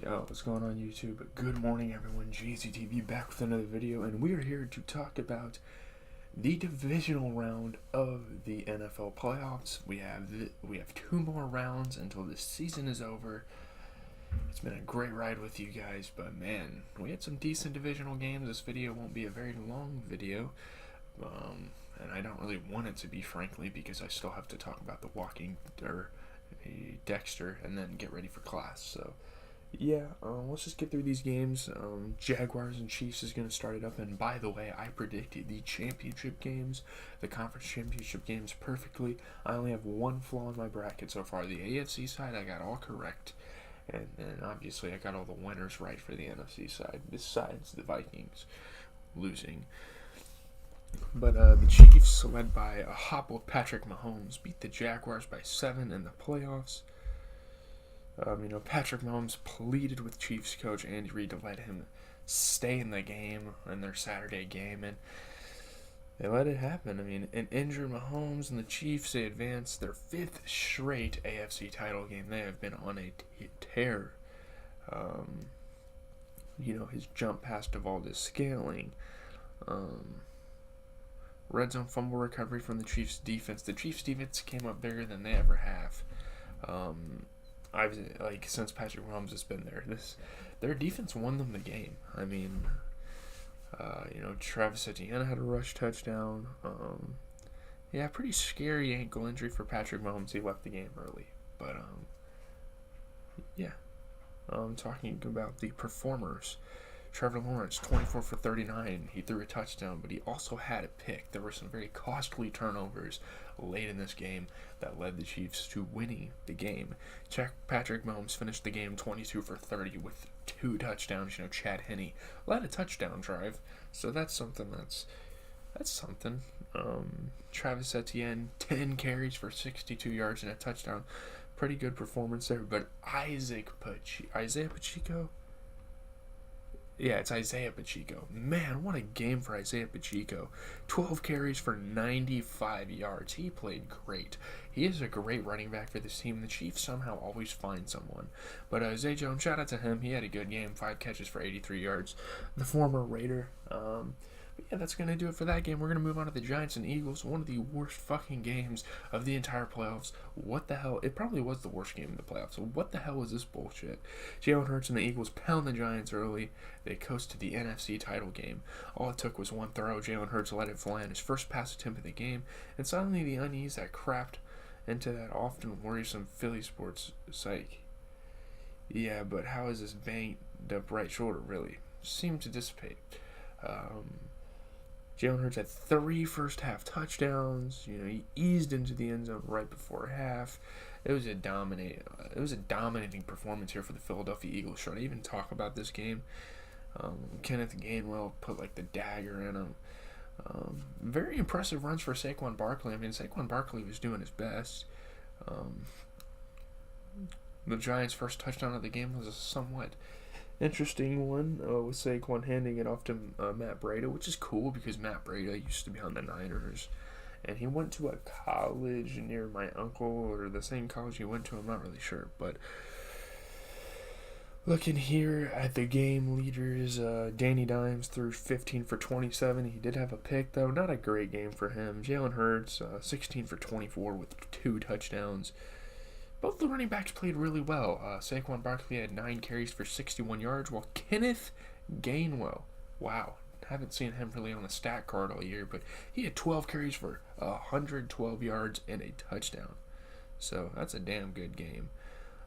Yo, what's going on YouTube? Good morning everyone, GZTV back with another video, and we are here to talk about the divisional round of the NFL playoffs. We have two more rounds until the season is over. It's been a great ride with you guys, but man, we had some decent divisional games. This video won't be a very long video, and I don't really want it to be, frankly, because I still have to talk about Dexter and then get ready for class. So yeah, let's just get through these games. Jaguars and Chiefs is going to start it up. And by the way, I predicted the championship games, the conference championship games perfectly. I only have one flaw in my bracket so far. The AFC side, I got all correct. And then obviously I got all the winners right for the NFC side, besides the Vikings losing. But the Chiefs, led by a hobbled Patrick Mahomes, beat the Jaguars by 7 in the playoffs. Patrick Mahomes pleaded with Chiefs coach Andy Reid to let him stay in the game in their Saturday game, and they let it happen. An injured Mahomes and the Chiefs, they advanced their 5th straight AFC title game. They have been on a tear. His jump past Valdez Scaling. Red zone fumble recovery from the Chiefs defense. The Chiefs defense came up bigger than they ever have. Since Patrick Mahomes has been there, their defense won them the game. Travis Etienne had a rush touchdown. Pretty scary ankle injury for Patrick Mahomes. He left the game early, but talking about the performers. Trevor Lawrence, 24 for 39. He threw a touchdown, but he also had a pick. There were some very costly turnovers late in this game that led the Chiefs to winning the game. Patrick Mahomes finished the game 22 for 30 with 2 touchdowns. Chad Henne led a touchdown drive, so that's something. That's something. Travis Etienne, 10 carries for 62 yards and a touchdown. Pretty good performance there. But Isaiah Pacheco. Yeah, it's Isaiah Pacheco. Man, what a game for Isaiah Pacheco. 12 carries for 95 yards. He played great. He is a great running back for this team. The Chiefs somehow always find someone. But Zay Jones, shout out to him. He had a good game. 5 catches for 83 yards. The former Raider. That's going to do it for that game. We're going to move on to the Giants and Eagles. One of the worst fucking games of the entire playoffs. What the hell? It probably was the worst game of the playoffs. So what the hell was this bullshit? Jalen Hurts and the Eagles pound the Giants early. They coast to the NFC title game. All it took was one throw. Jalen Hurts let it fly on his first pass attempt of the game. And suddenly the unease that crapped into that often worrisome Philly sports psyche. Yeah, but how is this banged up right shoulder really seemed to dissipate? Jalen Hurts had 3 first-half touchdowns. He eased into the end zone right before half. It was a dominating performance here for the Philadelphia Eagles. Should I even talk about this game? Kenneth Gainwell put the dagger in him. Very impressive runs for Saquon Barkley. Saquon Barkley was doing his best. The Giants' first touchdown of the game was a somewhat interesting one, with Saquon handing it off to Matt Breida, which is cool because Matt Breida used to be on the Niners, and he went to a college near my uncle, or the same college he went to, I'm not really sure. But looking here at the game leaders, Danny Dimes threw 15 for 27. He did have a pick, though. Not a great game for him. Jalen Hurts, 16 for 24 with 2 touchdowns. Both the running backs played really well. Saquon Barkley had 9 carries for 61 yards, while Kenneth Gainwell, wow, haven't seen him really on the stat card all year, but he had 12 carries for 112 yards and a touchdown. So that's a damn good game.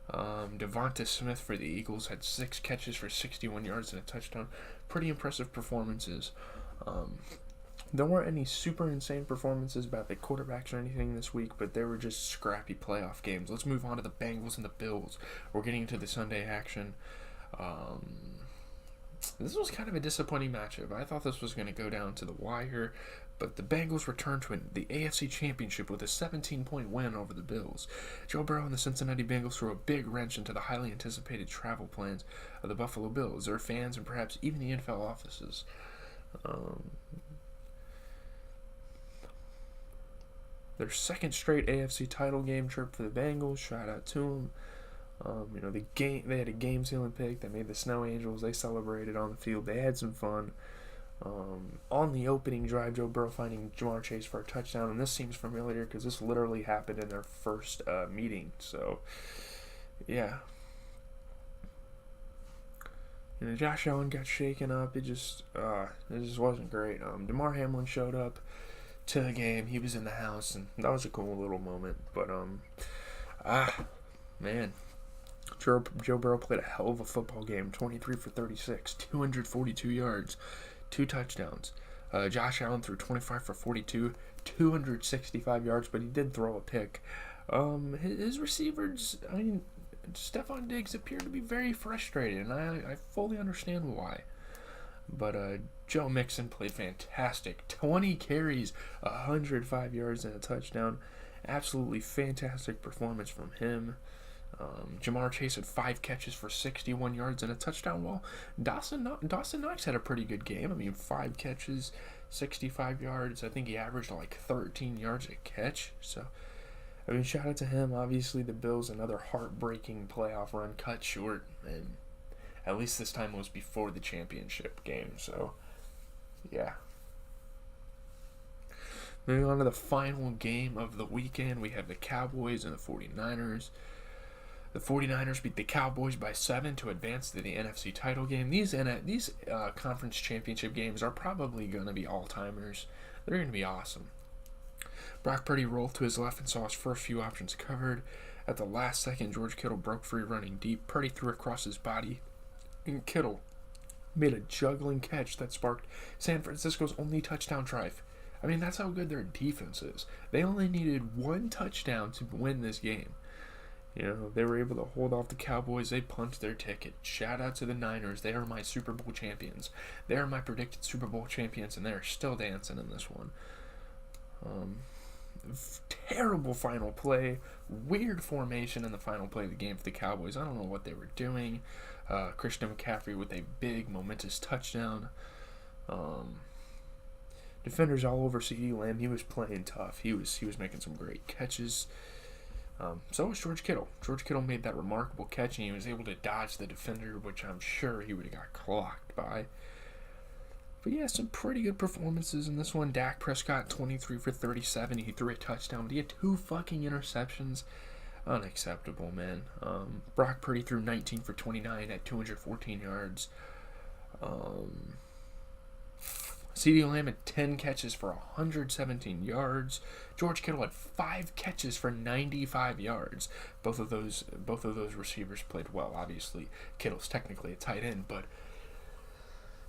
Devonta Smith for the Eagles had 6 catches for 61 yards and a touchdown. Pretty impressive performances. There weren't any super insane performances about the quarterbacks or anything this week, but they were just scrappy playoff games. Let's move on to the Bengals and the Bills. We're getting into the Sunday action. This was kind of a disappointing matchup. I thought this was going to go down to the wire, but the Bengals returned to the AFC Championship with a 17-point win over the Bills. Joe Burrow and the Cincinnati Bengals threw a big wrench into the highly anticipated travel plans of the Buffalo Bills, their fans, and perhaps even the NFL offices. Their second straight AFC title game trip for the Bengals. Shout out to them. They had a game-sealing pick. They made the Snow Angels. They celebrated on the field. They had some fun. On the opening drive, Joe Burrow finding Jamar Chase for a touchdown, and this seems familiar because this literally happened in their first meeting. So, yeah. Josh Allen got shaken up. It just wasn't great. Damar Hamlin showed up to the game. He was in the house, and that was a cool little moment. But man, Joe Burrow played a hell of a football game. 23 for 36, 242 yards, 2 touchdowns. Josh Allen threw 25 for 42, 265 yards, but he did throw a pick. His receivers, Stephon Diggs appeared to be very frustrated, and I fully understand why. But Joe Mixon played fantastic. 20 carries, 105 yards, and a touchdown. Absolutely fantastic performance from him. Jamar Chase had 5 catches for 61 yards and a touchdown, while Dawson Knox had a pretty good game. 5 catches, 65 yards. I think he averaged like 13 yards a catch. So, shout out to him. Obviously, the Bills, another heartbreaking playoff run cut short, and at least this time it was before the championship game. So, yeah. Moving on to the final game of the weekend, we have the Cowboys and the 49ers. The 49ers beat the Cowboys by 7 to advance to the NFC title game. These conference championship games are probably going to be all-timers. They're going to be awesome. Brock Purdy rolled to his left and saw his first few options covered. At the last second, George Kittle broke free running deep. Purdy threw across his body, and Kittle made a juggling catch that sparked San Francisco's only touchdown drive. That's how good their defense is. They only needed 1 touchdown to win this game. They were able to hold off the Cowboys. They punched their ticket. Shout out to the Niners. They are my Super Bowl champions. They are my predicted Super Bowl champions, and they are still dancing in this one. Terrible final play. Weird formation in the final play of the game for the Cowboys. I don't know what they were doing. Christian McCaffrey with a big, momentous touchdown. Defenders all over CeeDee Lamb. He was playing tough. He was making some great catches. So was George Kittle. George Kittle made that remarkable catch, and he was able to dodge the defender, which I'm sure he would have got clocked by. But yeah, some pretty good performances in this one. Dak Prescott, 23 for 37. He threw a touchdown, but he had 2 fucking interceptions. Unacceptable, man. Brock Purdy threw 19 for 29 at 214 yards. CeeDee Lamb had 10 catches for 117 yards. George Kittle had 5 catches for 95 yards. Both of those receivers played well. Obviously, Kittle's technically a tight end, but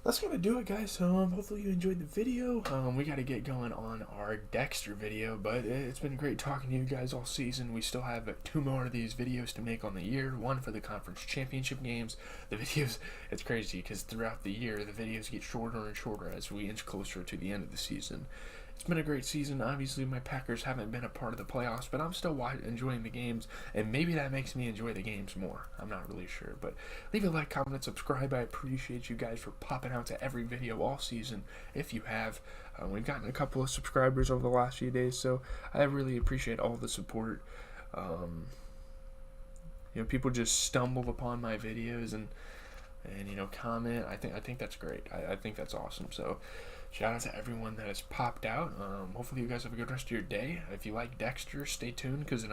that's going to do it, guys. Hopefully you enjoyed the video. We got to get going on our Dexter video, but it's been great talking to you guys all season. We still have 2 more of these videos to make on the year. 1 for the conference championship games. The videos, it's crazy because throughout the year, the videos get shorter and shorter as we inch closer to the end of the season. It's been a great season. Obviously, my Packers haven't been a part of the playoffs, but I'm still enjoying the games, and maybe that makes me enjoy the games more. I'm not really sure, but leave a like, comment, and subscribe. I appreciate you guys for popping out to every video all season, if you have. We've gotten a couple of subscribers over the last few days, so I really appreciate all the support. People just stumble upon my videos and comment. I think that's great. I think that's awesome. So shout out to everyone that has popped out. Hopefully you guys have a good rest of your day. If you like Dexter, stay tuned because